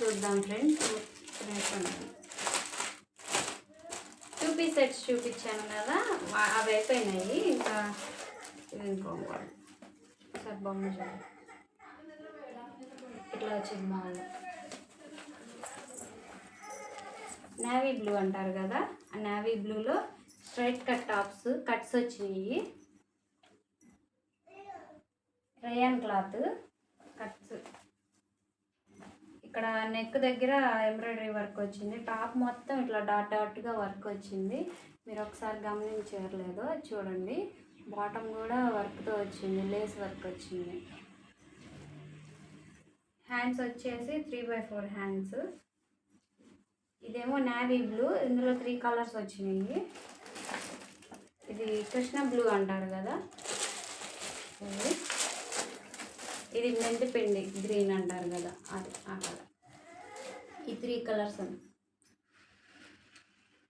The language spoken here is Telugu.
చూద్దాం ఫ్రెండ్స్. 2 పీస్ సెట్స్ చూపించాను కదా, అవి అయిపోయినాయి. ఇంకా ఇది ఇంకోటి సార్ బొమ్మ చూడండి, ఇట్లా వచ్చింది మామూలు నేవీ బ్లూ అంటారు కదా, ఆ నేవీ బ్లూలో స్ట్రైట్ కట్ టాప్స్ కట్స్ వచ్చినాయి. రయాన్ క్లాత్ కట్స్, ఇక్కడ నెక్ దగ్గర ఎంబ్రాయిడరీ వర్క్ వచ్చింది. టాప్ మొత్తం ఇట్లా డాట్ డాట్గా వర్క్ వచ్చింది. మీరు ఒకసారి గమనించలేదో చూడండి. బాటమ్ కూడా వర్క్తో వచ్చింది, లేస్ వర్క్ వచ్చింది. హ్యాండ్స్ వచ్చేసి 3/4 హ్యాండ్స్. ఇదేమో నేవీ బ్లూ, ఇందులో 3 కలర్స్ వచ్చినాయి. ఇది కృష్ణ బ్లూ అంటారు కదా, ఇది మెంతిపిండి గ్రీన్ అంటారు కదా, అది ఆ కలర్. ఈ 3 కలర్స్